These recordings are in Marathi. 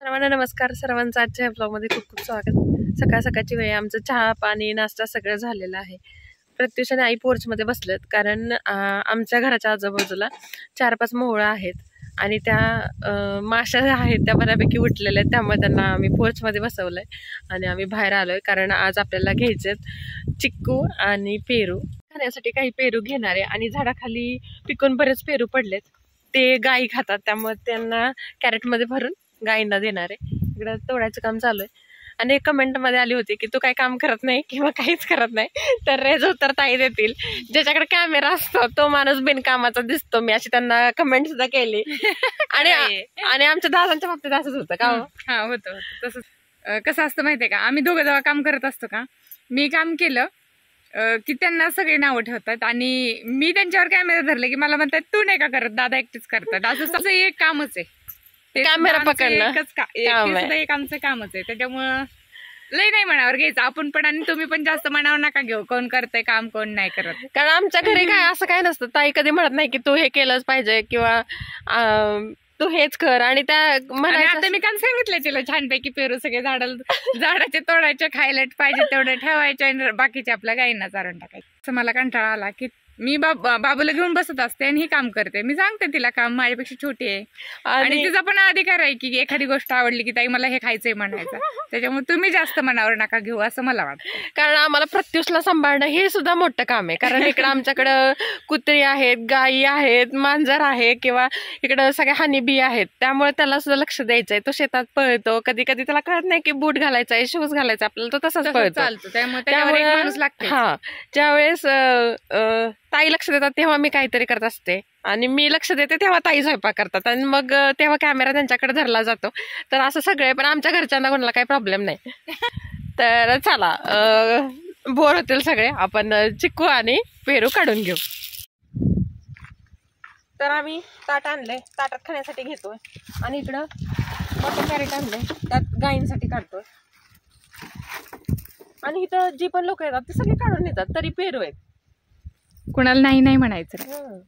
सर्वांना नमस्कार. सर्वांचं आजच्या ब्लॉगमध्ये खूप खूप स्वागत. सकाळ सकाळची वेळ, आमचं चहा पाणी नाश्ता सगळं झालेलं आहे. प्रत्युष आणि आई पोर्चमध्ये बसलेत, कारण आमच्या घराच्या आजूबाजूला 4-5 मोहळं आहेत आणि त्या माशा आहेत त्या बऱ्यापैकी उठलेल्या आहेत. त्यामुळे त्यांना आम्ही पोर्चमध्ये बसवलंय आणि आम्ही बाहेर आलोय, कारण आज आपल्याला घ्यायचेत चिक्कू आणि पेरू. खाण्यासाठी काही पेरू घेणार आहे आणि झाडाखाली पिकून बरेच पेरू पडलेत, ते गायी खातात, त्यामुळे त्यांना कॅरेटमध्ये भरून गायींना देणार आहे. इकडं तोडायचं काम चालू आहे. आणि एक कमेंटमध्ये आली होती की तू काही काम करत नाही किंवा काहीच करत नाही, तर रेज उत्तर ताई देतील. ज्याच्याकडे कॅमेरा असतो तो माणूस बिनकामाचा दिसतो, मी अशी त्यांना कमेंट सुद्धा केली. आणि आमच्या दादांच्या बाबतीत असंच होतं का? हा, होतं तसंच. कसं असतं माहितीये का, आम्ही दोघं जेव्हा काम करत असतो का, मी काम केलं की त्यांना सगळे नावं ठेवतात आणि मी त्यांच्यावर कॅमेरा धरले की मला म्हणतात तू नाही का करत, दादा एकटेच करतात. असं एक कामच आहे, कॅमेरा पकडणं. एक आमचं कामच आहे. त्याच्यामुळं लय नाही मनावर घ्यायचं आपण पण, आणि तुम्ही पण जास्त मनावर नका घेऊ कोण करतंय काम कोण नाही करत. कारण आमच्या घरी काय असं काय नसतं. ताई कधी म्हणत नाही की तू हे केलंच पाहिजे किंवा तू हेच कर. आणि त्या आता मी काम सांगितलं तिला छानपैकी पेरू सगळे झाडाचे तोडायचे, खायला पाहिजे तेवढे ठेवायचे आणि बाकीचे आपल्या गायींना चारण टाकायचं. मला कंटाळा आला की मी बाबूला घेऊन बसत असते आणि ही काम करते. मी सांगते तिला काम, माझ्यापेक्षा छोटी आहे आणि तिचा पण अधिकार आहे की एखादी गोष्ट आवडली की ताई मला हे खायचंय म्हणायचं. त्याच्यामुळे तुम्ही जास्त मनावर नका घेऊ असं मला वाटतं. कारण आम्हाला प्रत्युषला सांभाळणं हे सुद्धा मोठं काम आहे. कारण इकडं आमच्याकडं कुत्री आहेत, गायी आहेत, मांजर आहे किंवा इकडं सगळ्या हनीबी आहेत, त्यामुळे त्याला सुद्धा लक्ष द्यायचंय. तो शेतात पळतो, कधी कधी त्याला कळत नाही की बूट घालायचा आहे, शूज घालायचा, आपल्याला तो तसाच पळतो. चालतो. त्यामुळे माणूस लागतो. हा, ज्यावेळेस ताई लक्ष देतात तेव्हा मी काहीतरी करत असते आणि मी लक्ष देते तेव्हा ताई स्वयंपाक करतात आणि मग तेव्हा कॅमेरा त्यांच्याकडे धरला जातो. तर असं सगळे, पण आमच्या घरच्यांना कोणाला काही प्रॉब्लेम नाही. तर चला, बोर होतील सगळे, आपण चिक्कू आणि पेरू काढून घेऊ. तर आम्ही ताट आणलंय, ताटात खाण्यासाठी घेतोय आणि इकडं मोठं कॅरेट आणलंय, त्यात गायींसाठी काढतोय. आणि इथं जी पण लोक येतात ते सगळे काढून येतात, तरी पेरू आहेत. कुणाला नाही नाही म्हणायचं.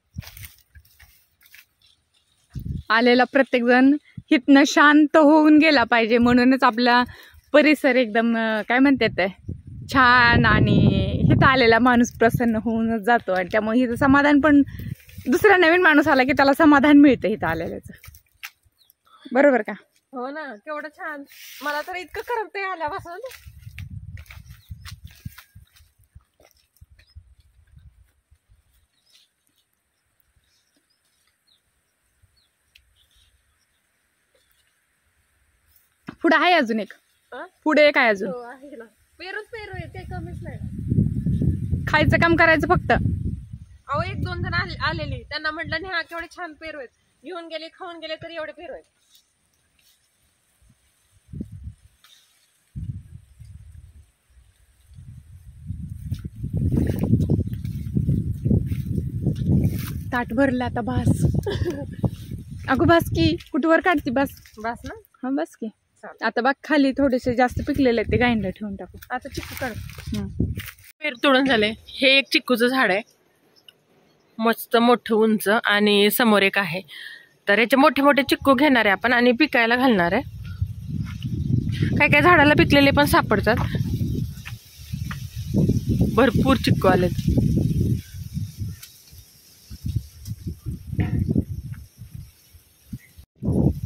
आलेला प्रत्येक जण हितनं शांत होऊन गेला पाहिजे, म्हणूनच आपला परिसर एकदम काय म्हणतात छान, आणि हिथं आलेला माणूस प्रसन्न होऊनच जातो. आणि त्यामुळे हिथं समाधान पण, दुसरा नवीन माणूस आला की त्याला समाधान मिळतं हिथं आलेल्याचं. बरोबर का? हो ना, केवढं छान. मला तर इतकं करमतंय आल्यापासून. पुढे आहे अजून एक, पुढे एक आहे अजून. पेरूच पेरू आहे, ते कमीच नाही. खायचं काम करायचं फक्त. अहो, 1-2 जण आलेली, त्यांना म्हटलं नाही हा केवढे छान पेरू आहेत, घेऊन गेले, खाऊन गेले, तरी एवढे पेरू आहेत. ताट भरलं आता, बास. अगो बास की, कुठवर काढती, बस बस ना. हा, बस की. आता बघ खाली थोडेसे जास्त पिकलेले आहेत, ते गायींना ठेवून टाकू. आता चिक्कू काढ. पेरू तोडून झाले. हे एक चिक्कूचं झाड आहे, मस्त मोठं उंच, आणि समोर एक आहे. तर याचे मोठे मोठे चिक्कू घेणार आहे आपण आणि पिकायला घालणार आहे. काय काय झाडाला पिकलेले पण सापडतात, भरपूर चिक्कू आलेत.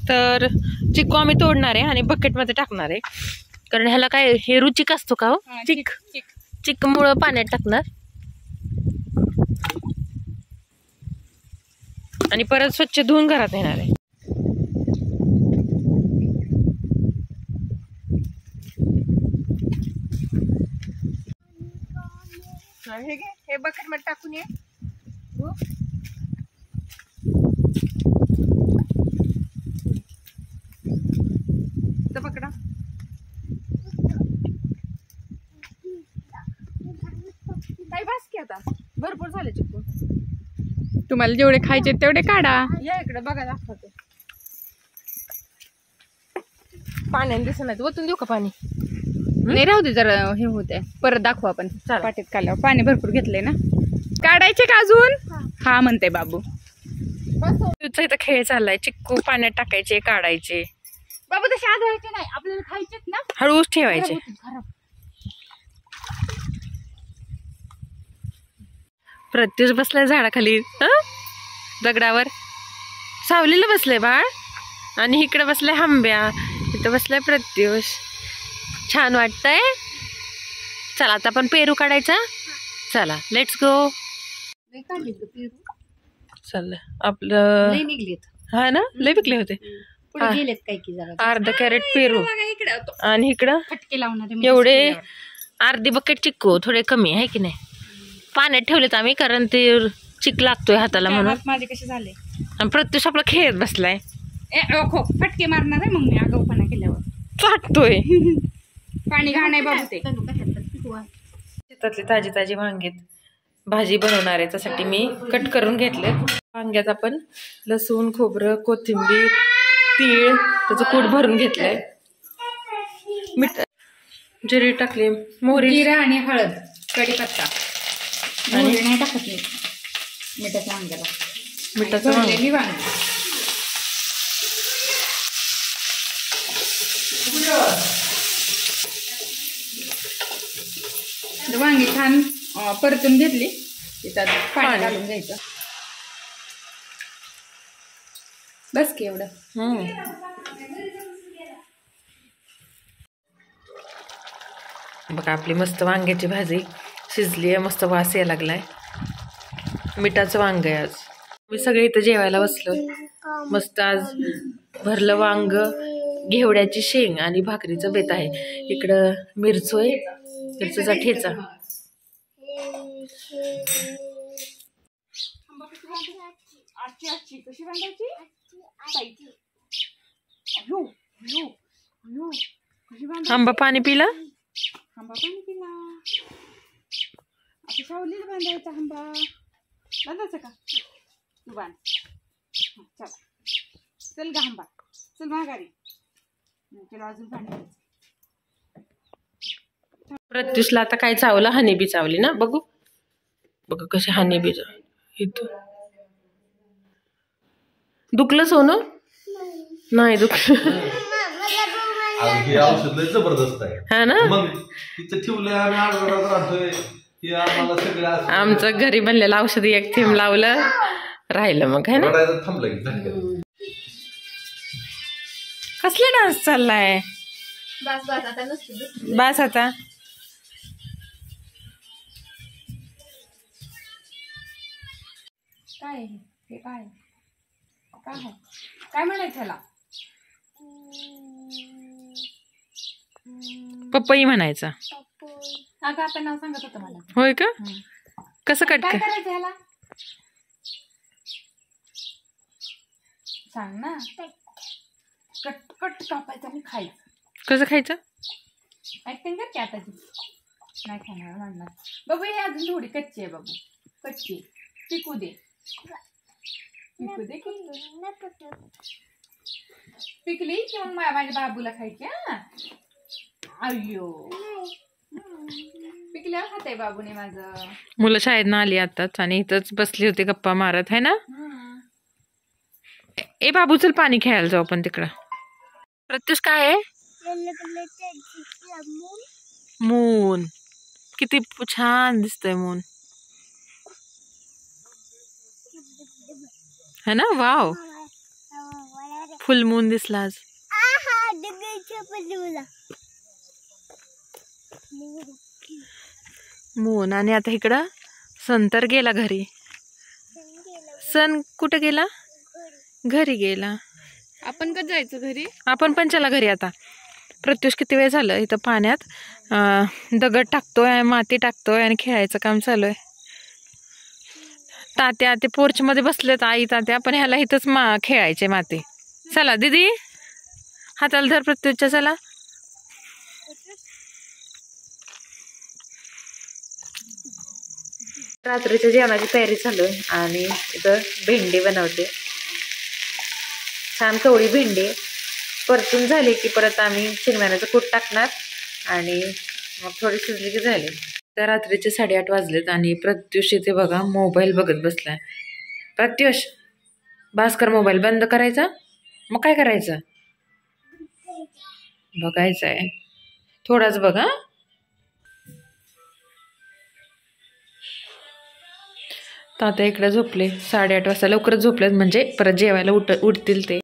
तर चिक्कू आम्ही तोडणार आहे आणि बकेटमध्ये टाकणार आहे, कारण ह्याला काय, हे रुचिक असतो का हो, चिक मुळे पाण्यात टाकणार आणि परत स्वच्छ धुवून घरात येणार आहे. हे बकेट मध्ये टाकून ये. पकडा. काही बस की, आता भरपूर झाले चिक्कू. तुम्हाला जेवढे खायचे तेवढे काढा. या इकडे बघा, दाखवते. पाण्याने दिसत नाही, ओतून देऊ का पाणी? नाही, राहू दे जरा, हे होते, परत दाखवू आपण. पाटीत काढल्यावर पाणी भरपूर घेतलंय ना. काढायचे का अजून? हा म्हणते बाबू. इथं खेळ चाललाय, चिक्कू पाण्यात टाकायचे, काढायचे. बाबा तसे आदळायचे नाही, आपल्याला खायचेत ना, हळूच ठेवायचे. खराब. प्रत्युष बसलाय झाडाखाली दगडावर, सावलीला बसलाय बाळ, आणि इकडे बसलाय हंब्या, इथं बसलाय प्रत्युष. छान वाटतंय. चला आता आपण पेरू काढायचा. चला लेट्स गो. चल आपलं हा ना, लय विकले होते. अर्धा कॅरेट पेरू आणि इकडं फटके लावणार एवढे अर्धी बकेट चिक्कू, थोडे कमी आहे की नाही. पाण्यात ठेवलेत आम्ही कारण ते चिक लागतोय हाताला म्हणून. माझे कसे झाले. आणि प्रत्युष आपला खेळत बसलाय. फटके मारणार आहे मग मी आगाऊपणा केल्यावर. चाटतोय. पाणी घाण आहे बाबू ते. शेतातली ताजी ताजी वांगेत भाजी बनवणार आहे, त्यासाठी मी कट करून घेतले. वांग्यात आपण लसूण, खोबरं, कोथिंबीर, तीळ त्याचं कूट भरून घेतलंय. मीठ, जिरे टाकले, मोहरी, जिरा आणि हळद, कढीपत्ता. मोहरी नाही टाकत मी मिठाच्या वांग्याला. मिठाचं वांगी. वांगी छान परतून घेतली, त्याच्यात पाणी घालून घ्यायचं. बस की एवढं. बघा आपली मस्त वांग्याची भाजी शिजली आहे, मस्त वास यायला लागलाय. मिठाचं वांग आहे आज. मी सगळे इथं जेवायला बसलोय. मस्त आज भरलं वांग, घेवड्याची शेंग आणि भाकरीचं बेत आहे. इकडं मिरचोय, मिरचीचा ठेचा. आंबा पाणी पिला. आंबा पाणी पिला. आता सावलीला बांधायचा आंबा. बांधायचं का तू बांध. चल चल गा आंबा, चल माघारी. तुला अजून पाणी. प्रत्युषला आता काय चावलं, हनीबी चावली ना. बघू बघू कशी हनीबी इथं. दुखलं सोनं? नाही दुखलं. औषध लय जबरदस्त आहे. हा ना. मग तिचं ठेवलंय आम्ही आठवड्यात राहतोय. आम्हाला सगळं आमचं घरी बनलेलं औषध एक थेंब लावलं, राहिलं मग है ना. थांबलं की कसला डान्स चाललाय. बस आता. काय हे काय काय काय म्हणायचं त्याला. पपई म्हणायचा. अगं आपण नाव सांगत होतं मला. होय का. कसं कट काय करायचं ह्याला सांग ना. कट कट कापायचं आणि खायचं. कसं खायचं. ऍक्टिंग कर की आता. नाही खाणार म्हणणार बाबू. हे अजून थोडी कच्ची आहे बाबू, कच्ची. पिकू दे, पिकू दे की. पिकली की मग माझ्या बाबूला खायची. अय्यो पिकल्यावर खाते बाबूने माझं. मुलं शाळेतनं आली आताच आणि इथंच बसली होती गप्पा मारत है ना. ए बाबू चल पाणी खेळायला जाऊ आपण तिकडं. प्रत्युष काय आहे. मून. किती छान दिसतंय मून है ना. वाव, फुल मून दिसला आज. मून. आणि आता इकडं सन तर गेला घरी. सन कुठं गेला. घरी गेला. आपण कधी जायचं घरी. आपण पण चला घरी आता. प्रत्युष किती वेळ झालं इथं पाण्यात दगड टाकतोय, माती टाकतोय आणि खेळायचं काम चालू आहे. तात्या ते पोर्च मध्ये बसलेत, आई तात्या, पण ह्याला इथंच खेळायचे माती. चला दीदी हाताला धर प्रत्युषच्या. चला रात्रीच्या जेवणाची तयारी चालू आहे आणि इथं भेंडी बनवते. छान कवळी भेंडी परतून झाली की परत आम्ही शेंगदाण्याचं कूट टाकणार आणि मग थोडी शिजली की झाली. तर रात्रीचे 8:30 वाजलेत आणि प्रत्युष इथे बघा मोबाईल बघत बसलाय. प्रत्युष भास्कर मोबाईल बंद करायचा. मग काय करायचं. बघायचं आहे, थोडाच बघा. तात्या इकडे झोपले 8:30 वाजता, लवकरच झोपलेत म्हणजे परत जेवायला उठतील ते.